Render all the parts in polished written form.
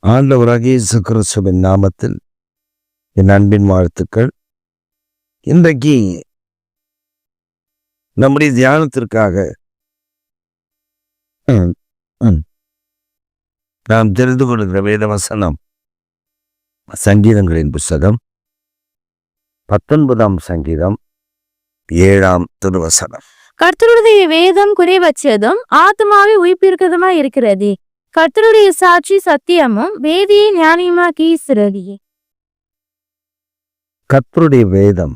ஆண்டவராகிய இயேசு கிறிஸ்துவின் நாமத்தில் என் அன்பின் வாழ்த்துக்கள். இன்றைக்கு நம்முடைய தியானத்திற்காக நாம் தெரிந்து கொள்கிற வேத வசனம் சங்கீதங்களின் புஸ்தகம் 19ஆம் சங்கீதம் 7ஆம் திருவசனம். கர்த்தருடைய வேதம் குறைவற்றதும் ஆத்மாவை உயிர்ப்பிக்கிறதுமா இருக்கிறது. கர்த்தருடைய சாட்சி சத்தியமும் வேதியை ஞானியமாக்கி சிறதி. கர்த்தருடைய வேதம்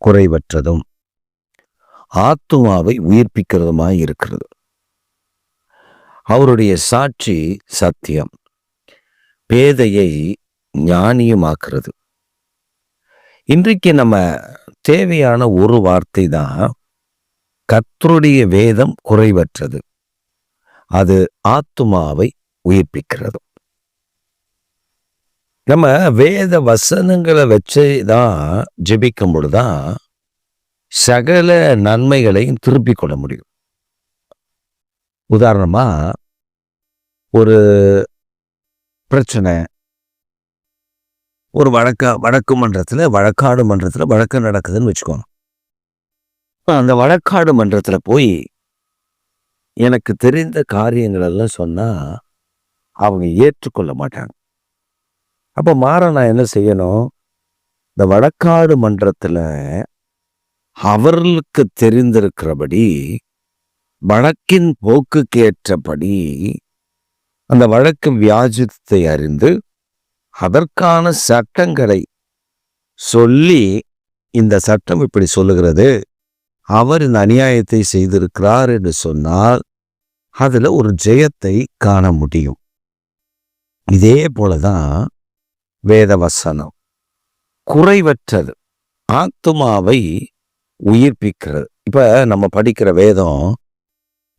குறைவற்றதும் ஆத்மாவை உயிர்ப்பிக்கிறதுமாய் இருக்கிறது. அவருடைய சாட்சி சத்தியம், பேதையை ஞானியமாக்குறது. இன்றைக்கு நம்ம தேவையான ஒரு வார்த்தை தான், கர்த்தருடைய வேதம் குறைவற்றது, அது ஆத்துமாவை உயிர்ப்பிக்கிறது. நம்ம வேத வசனங்களை வச்சுதான் ஜெபிக்கும் பொழுதுதான் சகல நன்மைகளையும் திருப்பிக் கொள்ள முடியும். உதாரணமா, ஒரு பிரச்சனை, ஒரு வழக்கு மன்றத்துல வழக்காடு மன்றத்துல வழக்கு நடக்குதுன்னு வச்சுக்கோங்க. அந்த வழக்காடு மன்றத்துல போய் எனக்கு தெரிந்த காரியங்கள் எல்லாம் சொன்னா அவங்க ஏற்றுக்கொள்ள மாட்டாங்க. அப்ப நான் என்ன செய்யணும்? இந்த வழக்காடு மன்றத்துல அவர்களுக்கு தெரிந்திருக்கிறபடி வழக்கின் போக்குக்கு ஏற்றபடி அந்த வழக்கு வியாஜத்தை அறிந்து அதற்கான சட்டங்களை சொல்லி, இந்த சட்டம் இப்படி சொல்லுகிறது, அவர் இந்த அநியாயத்தை செய்திருக்கிறார் என்று சொன்னால் அதுல ஒரு ஜெயத்தை காண முடியும். இதே போலதான் வேத வசனம் குறைவற்றது, ஆத்துமாவை உயிர்ப்பிக்கிறது. இப்ப நம்ம படிக்கிற வேதம்,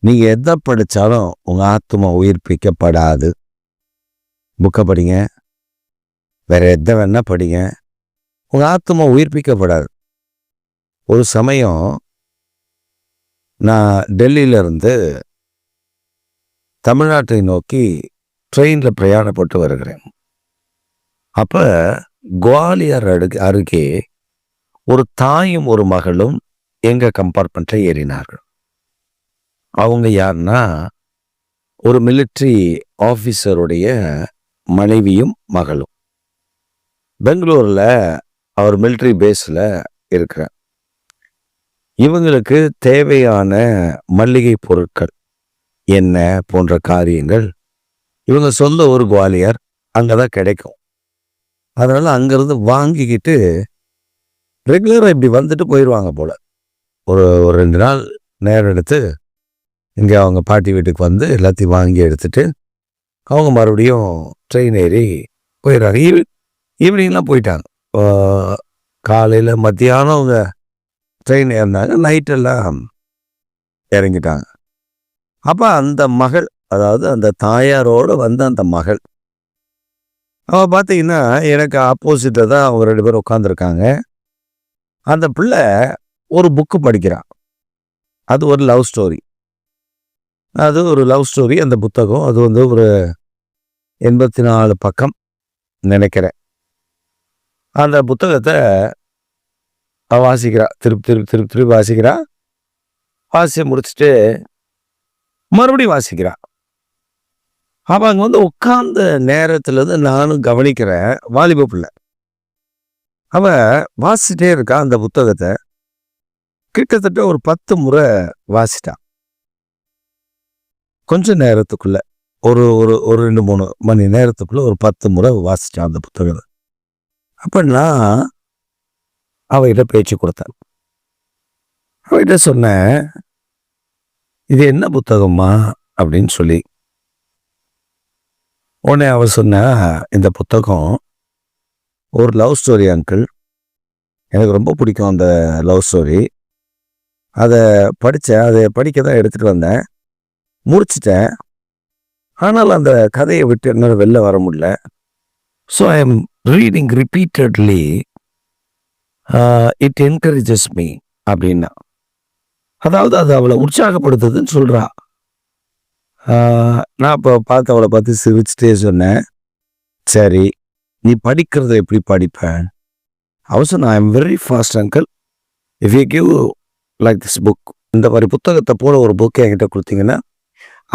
நீங்க எதை படிச்சாலும் உங்க ஆத்துமா உயிர்ப்பிக்கப்படாது. புக்கை படிங்க, வேற எதை வேணா படிங்க, உங்க ஆத்துமா உயிர்ப்பிக்கப்படாது. ஒரு சமயம் நான் டெல்லியில இருந்து தமிழ்நாட்டை நோக்கி ட்ரெயின்ல பிரயாணப்பட்டு வருகிறேன். அப்ப குவாலியர் அருகே ஒரு தாயும் ஒரு மகளும் எங்க கம்பார்ட்மெண்ட்ல ஏறினார்கள். அவங்க யாருன்னா, ஒரு மிலிட்ரி ஆபீசருடைய மனைவியும் மகளும். பெங்களூர்ல அவர் மிலிட்ரி பேஸ்ல இருக்கிறார். இவங்களுக்கு தேவையான மளிகை பொருட்கள் என்ன போன்ற காரியங்கள் இவங்க சொந்த ஒரு குவாலியர், அங்கதான் கிடைக்கும். அதனால அங்கிருந்து வாங்கிக்கிட்டு ரெகுலரா இப்படி வந்துட்டு போயிடுவாங்க போல. ஒரு 2 நாள் நேரம் எடுத்து இங்க அவங்க பாட்டி வீட்டுக்கு வந்து எல்லாத்தையும் வாங்கி எடுத்துட்டு அவங்க மறுபடியும் ட்ரெயின் ஏறி போயிடுறாங்க. ஈவினிங்லாம் போயிட்டாங்க. காலையில மத்தியானம் அவங்க ட்ரெயின் ஏறினாங்க, நைட்டெல்லாம் இறங்கிட்டாங்க. அப்ப அந்த மகள், அதாவது அந்த தாயாரோட வந்த அந்த மகள், அவ பார்த்தீங்கன்னா எனக்கு ஆப்போசிட்டா தான் அவங்க 2 பேரும் உட்காந்துருக்காங்க. அந்த பிள்ளை ஒரு புக்கு படிக்கிறான். அது ஒரு லவ் ஸ்டோரி. அந்த புத்தகம். அது ஒரு 84 பக்கம் நினைக்கிறேன். அந்த புத்தகத்தை வாசிக்கிறா, திருப்பி வாசிக்கிறா. வாசிய முடிச்சுட்டு மறுபடியும் வாசிக்கிறா. அப்ப அங்க உட்கார்ந்த நேரத்துல இருந்து நானும் கவனிக்கிறேன், வாலிப பிள்ளை அவ வாசிட்டே இருக்கா. அந்த புத்தகத்தை கிட்டத்தட்ட ஒரு 10 முறை வாசிட்டான். கொஞ்ச நேரத்துக்குள்ள, ஒரு 2-3 மணி நேரத்துக்குள்ள ஒரு 10 முறை வாசிச்சான் அந்த புத்தகத்தை. அப்ப நான் அவகிட்ட பேச்சு கொடுத்தேன். அவகிட்ட சொன்னேன், இது என்ன புத்தகம்மா அப்படின்னு சொல்லி. உடனே அவ சொன்ன, இந்த புத்தகம் ஒரு லவ் ஸ்டோரி அங்கிள், எனக்கு ரொம்ப பிடிக்கும் அந்த லவ் ஸ்டோரி. அதை படித்தேன், அதை படிக்க தான் எடுத்துகிட்டு வந்தேன், முடிச்சிட்டேன். ஆனால் அந்த கதையை விட்டு என்னால் வெளில வர முடியல. So I am reading repeatedly, it encourages me அப்படின்னா. அதாவது அது அவளை உற்சாகப்படுத்துதுன்னு சொல்றா. நான் இப்போ அவளை பார்த்து சிரிச்சுட்டே சொன்னேன், சரி, நீ படிக்கிறத எப்படி படிப்ப? அவசரம், I am very fast uncle. If you give like this book, இந்த மாதிரி புத்தகத்தை போல ஒரு புக்கை என்கிட்ட கொடுத்தீங்கன்னா,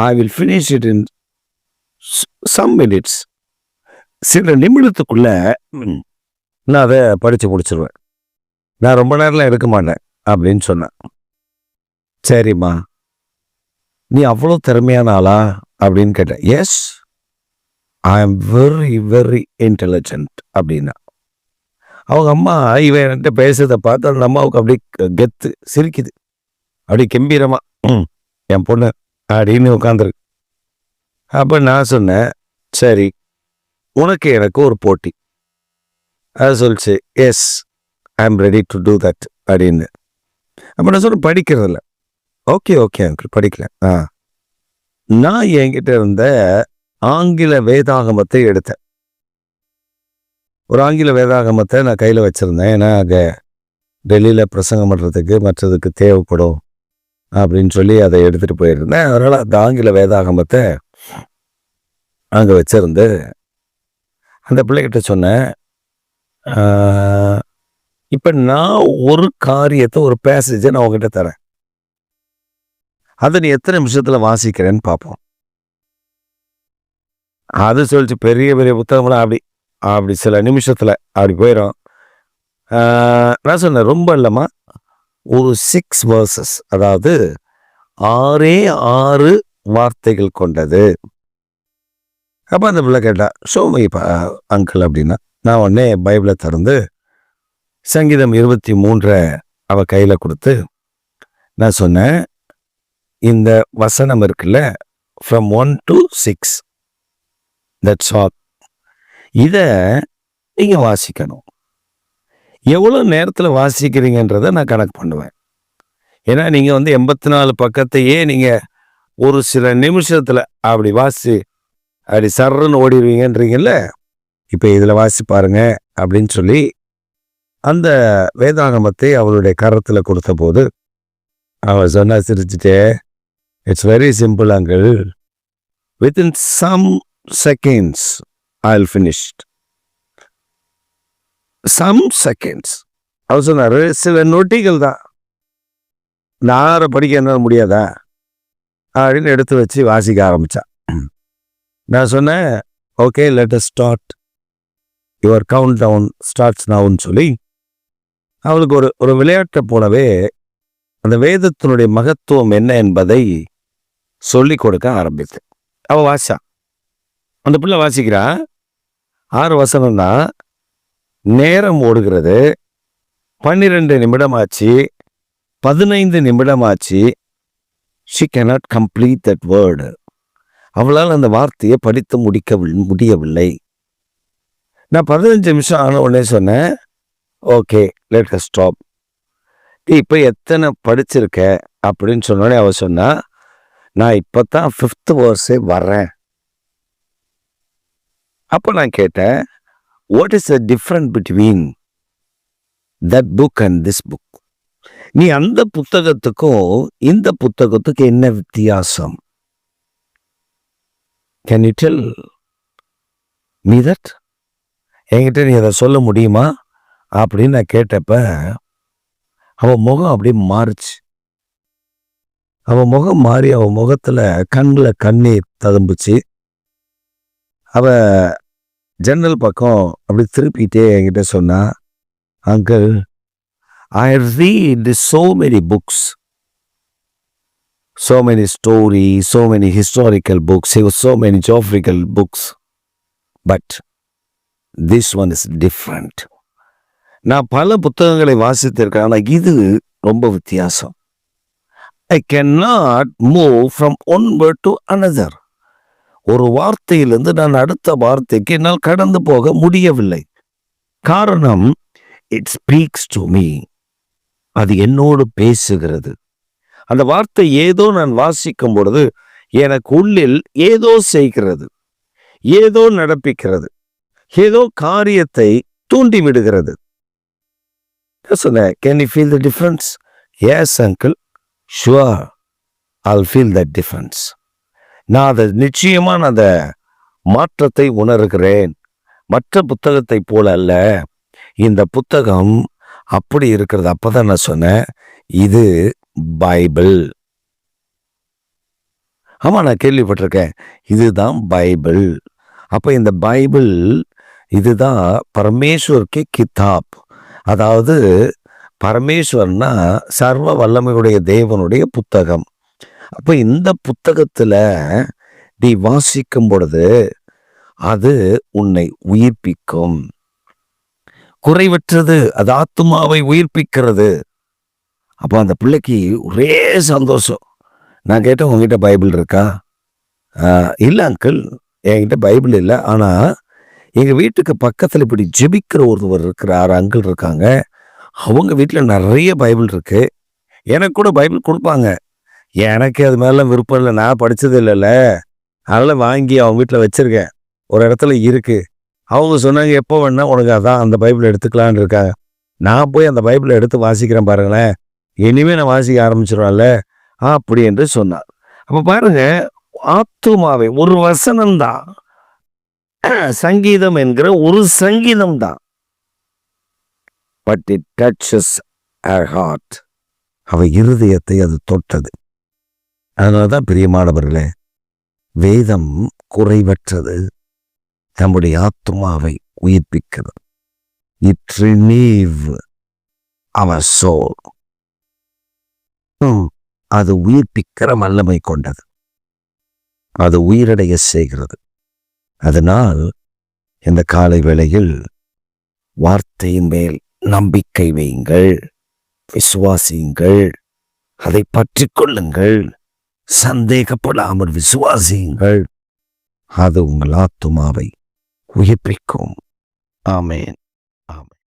I will finish it in some minutes. சில நிமிடத்துக்குள்ள நான் அதை படித்து முடிச்சிருவேன். நான் ரொம்ப நேரம்லாம் எடுக்க மாட்டேன் அப்படின்னு சொன்னேன். சரிம்மா, நீ அவ்வளோ திறமையான ஆளா அப்படின்னு கேட்டேன். Yes, I am very very intelligent அப்படின்னா. அவங்க அம்மா இவன் என்கிட்ட பேசுறதை பார்த்து அந்த அம்மாவுக்கு அப்படி கெத்து சிரிக்குது, அப்படி கம்பீரமா என் பொண்ணு அப்படின்னு உட்காந்துருக்கு. அப்போ நான் சொன்னேன், சரி உனக்கு எனக்கு ஒரு போட்டி. அது சொல்லிச்சு, yes I am ready to do that அப்படின்னு. அப்போ நான் சொன்னேன், படிக்கிறதில்ல. ஓகே ஓகே அங்கிள், படிக்கல. நான் என்கிட்ட இருந்த ஆங்கில வேதாகமத்தை எடுத்தேன். ஒரு ஆங்கில வேதாகமத்தை நான் கையில் வச்சுருந்தேன். ஏன்னா அங்கே டெல்லியில் பிரசங்கம் பண்ணுறதுக்கு மற்றதுக்கு தேவைப்படும் அப்படின்னு சொல்லி அதை எடுத்துகிட்டு போயிருந்தேன். அதனால் அந்த ஆங்கில வேதாகமத்தை அங்கே வச்சுருந்து அந்த பிள்ளைகிட்ட சொன்னேன், இப்போ நான் ஒரு காரியத்தை, ஒரு பேசேஜை நான் உங்ககிட்ட தரேன், அதை நீ எத்தனை நிமிஷத்தில் வாசிக்கிறேன்னு பார்ப்போம். அது சொல்லிச்சு, பெரிய பெரிய புத்தகம்லாம் அப்படி சில நிமிஷத்தில் அப்படி போயிடும். நான் சொன்னேன், ரொம்ப இல்லைம்மா, ஒரு 6 verses, அதாவது 6 வார்த்தைகள் கொண்டது. அப்போ அந்த பிள்ளை கேட்டா, ஷோமி அங்கிள் அப்படின்னா. நான் உடனே பைபிளை திறந்து சங்கீதம் 23 அவ கையில் கொடுத்து நான் சொன்னேன், இந்த வசனம் இருக்குல்ல, ஃப்ரம் 1 to 6, தட்ஸ் ஆல், இதை நீங்கள் வாசிக்கணும். எவ்வளோ நேரத்தில் வாசிக்கிறீங்கன்றதை நான் கணக்கு பண்ணுவேன். ஏன்னா நீங்கள் 84 பக்கத்தையே நீங்கள் ஒரு சில நிமிஷத்தில் அப்படி வாசி அப்படி சர்றன்னு ஓடிடுவீங்கன்றீங்கல்ல, இப்போ இதில் வாசி பாருங்க அப்படின்னு சொல்லி அந்த வேதாகமத்தை அவளுடைய கரத்தில் கொடுத்த போது அவள் சொன்னா சிரிச்சுட்டே, it's very simple uncle, within some seconds I will finish. Some seconds. அவர் சொன்னார், சில நொட்டிகள் தான், நான் படிக்க என்ன முடியாதா அப்படின்னு எடுத்து வச்சு வாசிக்க ஆரம்பித்தா. நான் சொன்னேன், okay let us start, your countdown starts நவுன்னு சொல்லி அவளுக்கு ஒரு விளையாட்டை போலவே அந்த வேதத்தினுடைய மகத்துவம் என்ன என்பதை சொல்லி கொடுக்க ஆரம்பித்தேன். அவள் வாசா, அந்த பிள்ளை வாசிக்கிறா. 6 வசனம் தான், நேரம் ஓடுகிறது, 12 நிமிடம் ஆச்சு, 15 நிமிடம் ஆச்சு. she cannot complete that word. அவளால் அந்த வார்த்தையை படித்து முடியவில்லை. நான் 15 நிமிஷம் ஆன உடனே சொன்னேன், ஓகே லெட் அஸ் ஸ்டாப். இப்போ எத்தனை படிச்சிருக்க அப்படின்னு சொன்னோடனே அவ சொன்னா, நான் இப்போ தான் 5th verse வர்றேன். அப்போ நான் கேட்டேன், what is the different between that book and this book? நீ அந்த புத்தகத்துக்கும் இந்த புத்தகத்துக்கு என்ன வித்தியாசம்? Can you tell me that? என்கிட்ட நீ அதை சொல்ல முடியுமா அப்படின்னு நான் கேட்டப்ப அவன் முகம் அப்படியே மாறுச்சு. அவன் முகம் மாறி அவன் முகத்துல கண்ணில் கண்ணீர் ததும்புச்சு. அவ ஜன்னல் பக்கம் அப்படி திருப்பிட்டே என்கிட்ட சொன்னா, uncle, I read so many books, so many stories, so many historical books, so many geographical books, but this one is different. நான் பல புத்தகங்களை வாசித்திருக்கேன், ஆனால் இது ரொம்ப வித்தியாசம். I cannot move from one word to another. ஒரு வார்த்தையிலிருந்து நான் அடுத்த வார்த்தைக்கு என்னால் கடந்து போக முடியவில்லை. காரணம், it speaks to me. அது என்னோடு பேசுகிறது. அந்த வார்த்தை ஏதோ நான் வாசிக்கும் பொழுது எனக்கு உள்ளில் ஏதோ செய்கிறது, ஏதோ நடப்பிக்கிறது, ஏதோ காரியத்தை தூண்டிவிடுகிறது. சொன்னேன், can you feel the difference? Yes uncle, sure, I'll feel that difference. நான் அதை நிச்சயமா அந்த மாற்றத்தை உணர்கிறேன் மற்ற புத்தகத்தை போல அல்ல. இந்த புத்தகம் அப்படி இருக்கிறது. அப்பதான் நான் சொன்னேன், இது பைபிள். ஆமா, நான் கேள்விப்பட்டிருக்கேன், இதுதான் பைபிள். அப்ப இந்த பைபிள் இதுதான் பரமேஸ்வர்க்கு கிதாப். அதாவது பரமேஸ்வர்னா சர்வ வல்லமையுடைய தேவனுடைய புத்தகம். அப்ப இந்த புத்தகத்துல நீ வாசிக்கும் பொழுது அது உன்னை உயிர்ப்பிக்கும். குறைவற்றது, அது ஆத்துமாவை உயிர்ப்பிக்கிறது. அப்போ அந்த பிள்ளைக்கு ஒரே சந்தோஷம். நான் கேட்டேன், உங்ககிட்ட பைபிள் இருக்கா? இல்லை அங்கிள், என்கிட்ட பைபிள் இல்லை. ஆனால் எங்கள் வீட்டுக்கு பக்கத்தில் இப்படி ஜெபிக்கிற ஒருவர் இருக்கிறார், அங்கிள் இருக்காங்க. அவங்க வீட்டில் நிறைய பைபிள் இருக்கு. எனக்கு கூட பைபிள் கொடுப்பாங்க. எனக்கு அது மேலாம் விருப்பம் இல்லை, நான் படித்தது இல்லைல்ல. அதனால் வாங்கி அவங்க வீட்டில் வச்சுருக்கேன். ஒரு இடத்துல இருக்கு. அவங்க சொன்னாங்க, எப்போ வேணா உனக்கு அதான் அந்த பைபிள் எடுத்துக்கலான்னு இருக்காங்க. நான் போய் அந்த பைபிளை எடுத்து வாசிக்கிறேன் பாருங்களேன், இனிமே நான் வாசிக்க ஆரம்பிச்சிடுவேன்ல அப்படி என்று சொன்னார். அப்போ பாருங்க, ஆத்துமாவை ஒரு வசனம்தான், சங்கீதம் என்கிற ஒரு சங்கீதம் தான், but it duchess our heart. அவ இருதயத்தை அது தொட்டது. அதனாலதான் பிரியமானவர்களே, வேதம் குறைவற்றது, நம்முடைய ஆத்துமாவை உயிர்ப்பிக்கிறது. It ரினீவ் our soul. அது உயிர்ப்பிக்கிற வல்லமை கொண்டது, அது உயிரடைய செய்கிறது. அதனால் இந்த காலை வேளையில் வார்த்தையின் மேல் நம்பிக்கை வையுங்கள், விசுவாசியுங்கள், அதை பற்றி கொள்ளுங்கள், சந்தேகப்படாமல் விசுவாசியுங்கள். அது உங்கள் ஆத்துமாவை உயிர்ப்பிக்கும். ஆமென்.